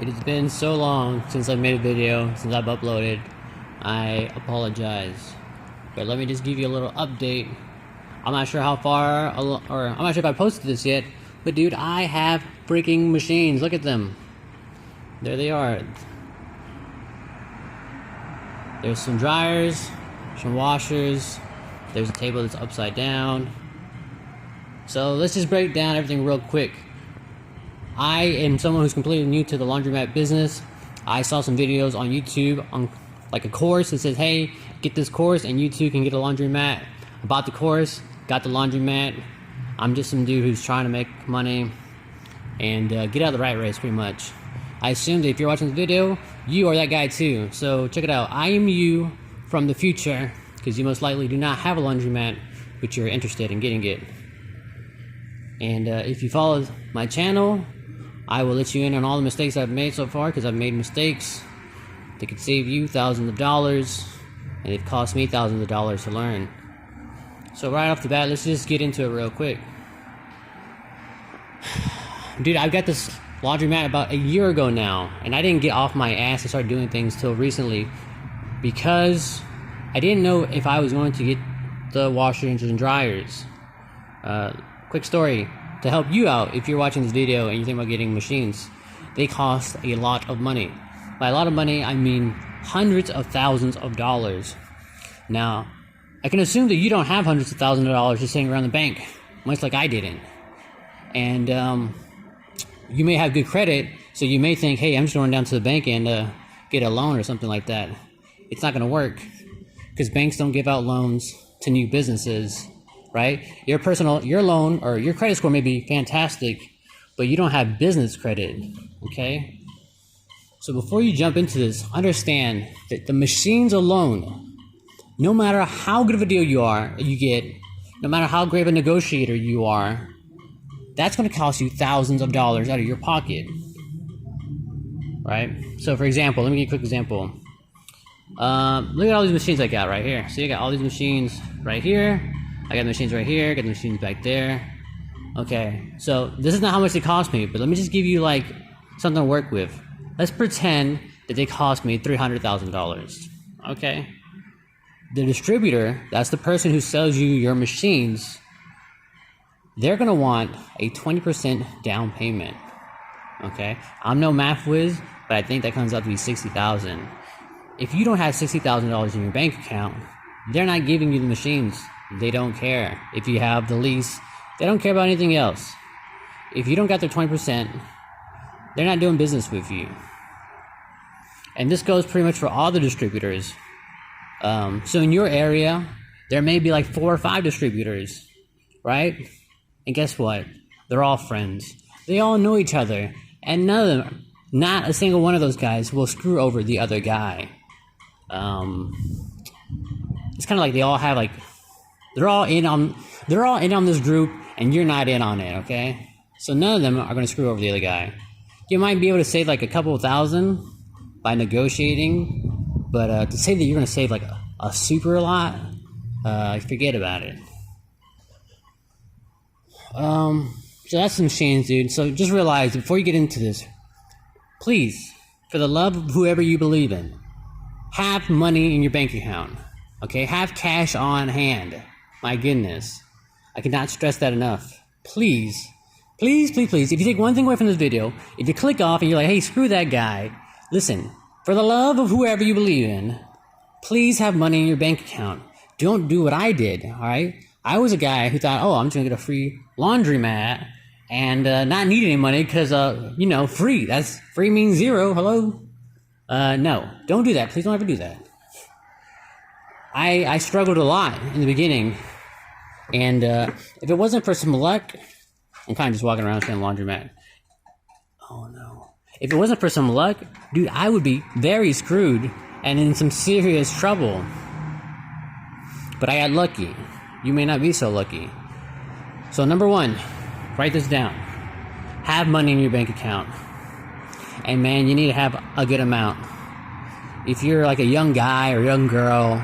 It has been so long since I've made a video, since I've uploaded. I apologize. But let me just give you a little update. I'm not sure how far, or I'm not sure if I posted this yet, but dude, I have freaking machines. Look at them. There they are. There's some dryers, some washers. There's a table that's upside down. So let's just break down everything real quick. I am someone who's completely new to the laundromat business. I saw some videos on YouTube on like a course that says, hey, get this course and you too can get a laundromat. I bought the course, got the laundromat. I'm just some dude who's trying to make money and get out of the rat race pretty much. I assume that if you're watching this video, you are that guy too. So check it out. I am you from the future because you most likely do not have a laundromat, but you're interested in getting it. And if you follow my channel, I will let you in on all the mistakes I've made so far, because I've made mistakes that could save you thousands of dollars, and it cost me thousands of dollars to learn. So right off the bat, let's just get into it real quick. Dude, I've got this laundromat about a year ago now, and I didn't get off my ass to start doing things till recently because I didn't know if I was going to get the washers and dryers. Quick story to help you out if you're watching this video and you think about getting machines. They cost a lot of money. By a lot of money, I mean hundreds of thousands of dollars. Now, I can assume that you don't have hundreds of thousands of dollars just sitting around the bank, much like I didn't. And you may have good credit, so you may think, hey, I'm just going down to the bank and get a loan or something like that. It's not going to work because banks don't give out loans to new businesses. Right? Your loan or your credit score may be fantastic, but you don't have business credit, okay? So before you jump into this, understand that the machines alone, no matter how good of a deal you get, no matter how great of a negotiator you are, that's going to cost you thousands of dollars out of your pocket, right? So for example, let me give you a quick example. Look at all these machines I got right here. So you got all these machines right here. I got the machines right here, got the machines back there. Okay, so this is not how much they cost me, but let me just give you like something to work with. Let's pretend that they cost me $300,000. Okay? The distributor, that's the person who sells you your machines, they're gonna want a 20% down payment. Okay? I'm no math whiz, but I think that comes out to be $60,000. If you don't have $60,000 in your bank account, they're not giving you the machines. They don't care. If you have the lease, they don't care about anything else. If you don't got their 20%, they're not doing business with you. And this goes pretty much for all the distributors. So in your area, there may be like 4 or 5 distributors, right? And guess what? They're all friends. They all know each other. And none of them, not a single one of those guys will screw over the other guy. It's kind of like they all have like, they're all in on this group, and you're not in on it, okay? So none of them are going to screw over the other guy. You might be able to save like a couple of thousand by negotiating, but to say that you're going to save like a super lot, forget about it. So that's some machines, dude. So just realize before you get into this, please, for the love of whoever you believe in, have money in your bank account, okay? Have cash on hand. My goodness, I cannot stress that enough. Please, please, please, please, if you take one thing away from this video, if you click off and you're like, hey, screw that guy, listen, for the love of whoever you believe in, please have money in your bank account. Don't do what I did, all right? I was a guy who thought, oh, I'm just going to get a free laundromat and not need any money because, free. That's free means zero. Hello? No, don't do that. Please don't ever do that. I struggled a lot in the beginning, and if it wasn't for some luck, I'm kind of just walking around saying laundromat. Oh no. If it wasn't for some luck, dude, I would be very screwed and in some serious trouble. But I got lucky. You may not be so lucky. So number 1, write this down. Have money in your bank account. And man, you need to have a good amount. If you're like a young guy or young girl,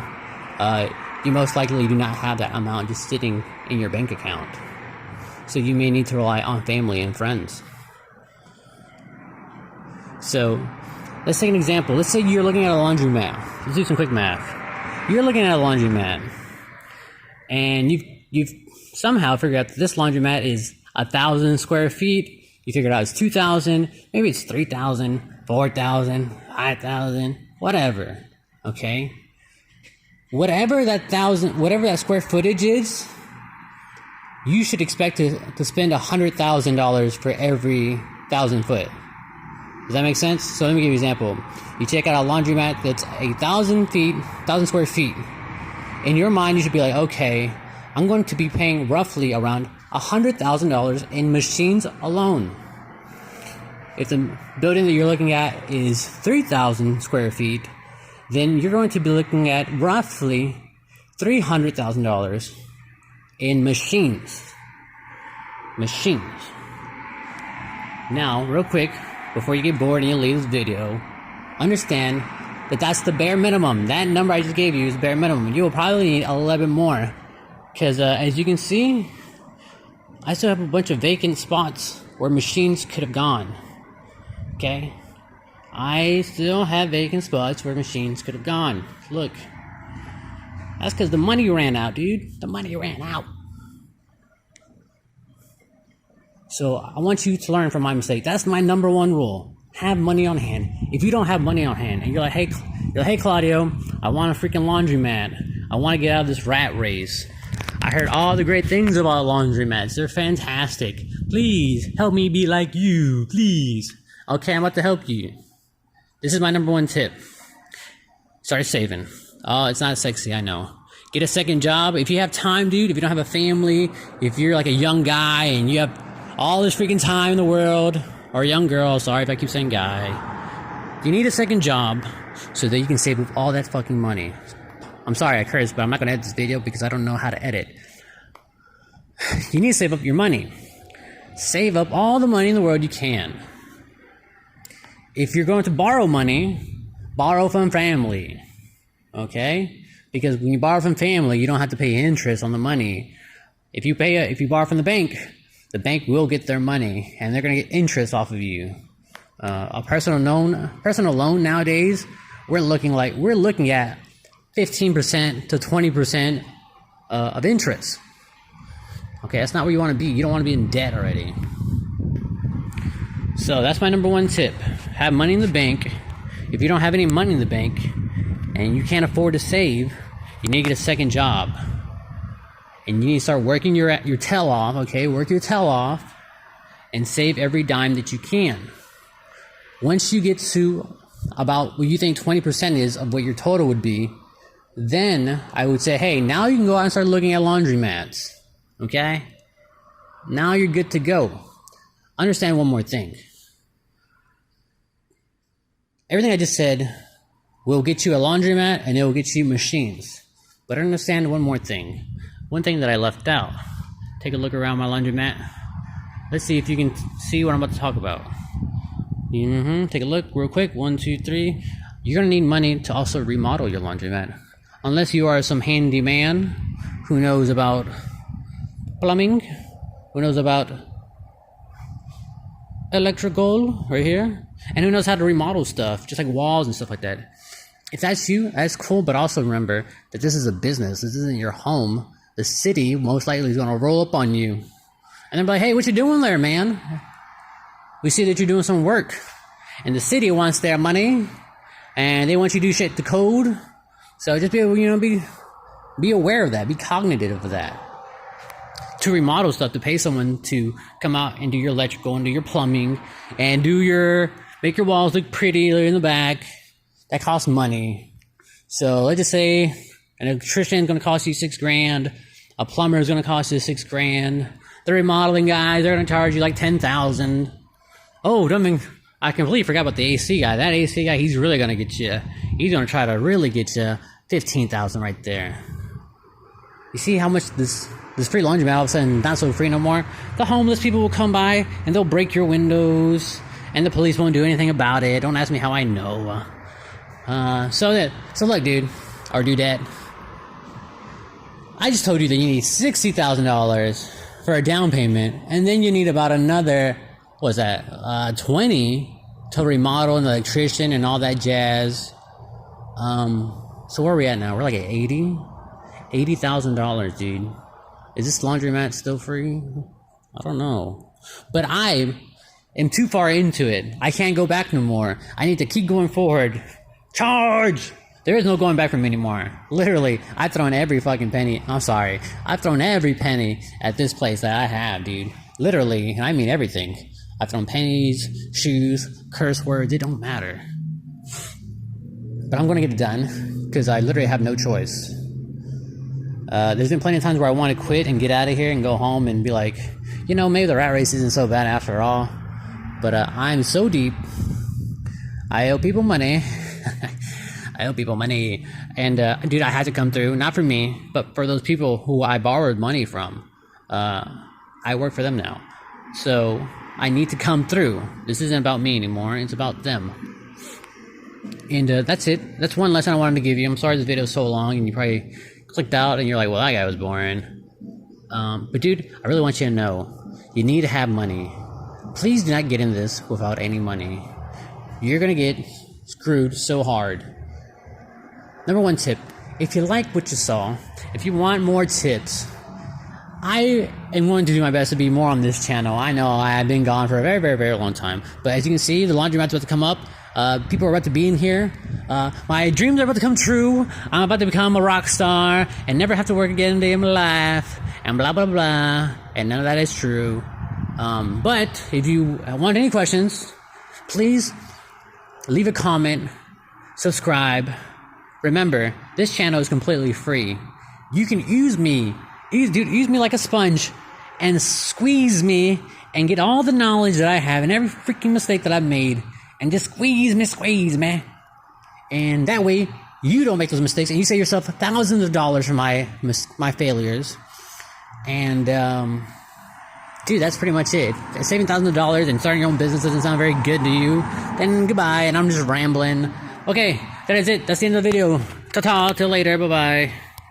you most likely do not have that amount just sitting in your bank account. So you may need to rely on family and friends. So let's take an example. Let's say you're looking at a laundromat. Let's do some quick math. You're looking at a laundromat, and you've somehow figured out that this laundromat is 1,000 square feet. You figured out it's 2,000, maybe it's 3,000, 4,000, 5,000, whatever. Okay, whatever that square footage is, you should expect to spend $100,000 for every 1,000 foot. Does that make sense? So let me give you an example. You check out a laundromat that's 1,000 square feet. In your mind, you should be like, okay, I'm going to be paying roughly around $100,000 in machines alone. If the building that you're looking at is 3,000 square feet, then you're going to be looking at roughly $300,000 in machines. Now, real quick, before you get bored and you leave this video, understand that that's the bare minimum. That number I just gave you is bare minimum. You will probably need a little bit more. Because as you can see, I still have a bunch of vacant spots where machines could have gone. Okay? I still have vacant spots where machines could have gone. Look. That's because the money ran out, dude. The money ran out. So I want you to learn from my mistake. That's my number one rule. Have money on hand. If you don't have money on hand and you're like, hey Claudio, I want a freaking laundromat. I want to get out of this rat race. I heard all the great things about laundromats. They're fantastic. Please help me be like you. Please. Okay, I'm about to help you. This is my number one tip. Start saving. Oh, it's not sexy, I know. Get a second job. If you have time, dude, if you don't have a family, if you're like a young guy and you have all this freaking time in the world, or a young girl, sorry if I keep saying guy, you need a second job so that you can save up all that fucking money. I'm sorry I cursed, but I'm not going to edit this video because I don't know how to edit. You need to save up your money. Save up all the money in the world you can. If you're going to borrow money, borrow from family. Okay? Because when you borrow from family, you don't have to pay interest on the money. If you borrow from the bank will get their money, and they're going to get interest off of you. A personal loan nowadays, we're looking at 15% to 20% of interest. Okay, that's not where you want to be. You don't want to be in debt already. So that's my number one tip. Have money in the bank. If you don't have any money in the bank and you can't afford to save, you need to get a second job. And you need to start working your tail off, okay? Work your tail off and save every dime that you can. Once you get to about what you think 20% is of what your total would be, then I would say, hey, now you can go out and start looking at laundromats, okay? Now you're good to go. Understand one more thing. Everything I just said will get you a laundromat and it will get you machines. But understand one more thing. One thing that I left out. Take a look around my laundromat. Let's see if you can see what I'm about to talk about. Take a look real quick. 1, 2, 3. You're going to need money to also remodel your laundromat. Unless you are some handyman who knows about plumbing, who knows about electrical right here, and who knows how to remodel stuff, just like walls and stuff like that. If that's you, that's cool, but also remember that this is a business. This isn't your home. The city most likely is going to roll up on you. And they're like, hey, what you doing there, man? We see that you're doing some work. And the city wants their money, and they want you to do shit to code. So just be aware of that. Be cognitive of that. To remodel stuff, to pay someone to come out and do your electrical and do your plumbing and make your walls look pretty in the back, that costs money. So let's just say an electrician is going to cost you $6,000. A plumber is going to cost you $6,000. The remodeling guys, they're going to charge you like $10,000. Oh, I completely forgot about the AC guy. That AC guy, he's really going to get you. He's going to try to really get you $15,000 right there. You see how much this free laundromat all of a sudden not so free no more? The homeless people will come by and they'll break your windows and the police won't do anything about it. Don't ask me how I know. So look, dude, or dudette, I just told you that you need $60,000 for a down payment, and then you need about another, 20 to remodel and the electrician and all that jazz. So where are we at now? We're like at $80,000, dude. Is this laundromat still free? I don't know. But I am too far into it. I can't go back no more. I need to keep going forward. Charge! There is no going back from anymore. Literally, I've thrown every fucking penny. I'm sorry. I've thrown every penny at this place that I have, dude. Literally, and I mean everything. I've thrown pennies, shoes, curse words. It don't matter. But I'm going to get it done because I literally have no choice. There's been plenty of times where I want to quit and get out of here and go home and be like, you know, maybe the rat race isn't so bad after all. But I'm so deep. I owe people money. I owe people money. And, dude, I had to come through. Not for me, but for those people who I borrowed money from. I work for them now. So I need to come through. This isn't about me anymore. It's about them. And that's it. That's one lesson I wanted to give you. I'm sorry this video is so long and you probably clicked out and you're like, well, that guy was boring. But dude, I really want you to know, you need to have money. Please do not get in this without any money. You're going to get screwed so hard. Number one tip, if you like what you saw, if you want more tips, I am going to do my best to be more on this channel. I know I have been gone for a very, very, very long time. But as you can see, the laundromat's about to come up. People are about to be in here. My dreams are about to come true. I'm about to become a rock star and never have to work again a day in my life. And blah, blah, blah. And none of that is true. But if you want any questions, please leave a comment, subscribe. Remember, this channel is completely free. You can use me. Use me like a sponge and squeeze me and get all the knowledge that I have and every freaking mistake that I've made. And just squeeze me. And that way, you don't make those mistakes, and you save yourself thousands of dollars from my failures. And, dude, that's pretty much it. Saving thousands of dollars and starting your own business doesn't sound very good to you, then goodbye, and I'm just rambling. Okay, that is it. That's the end of the video. Ta-ta, till later, bye-bye.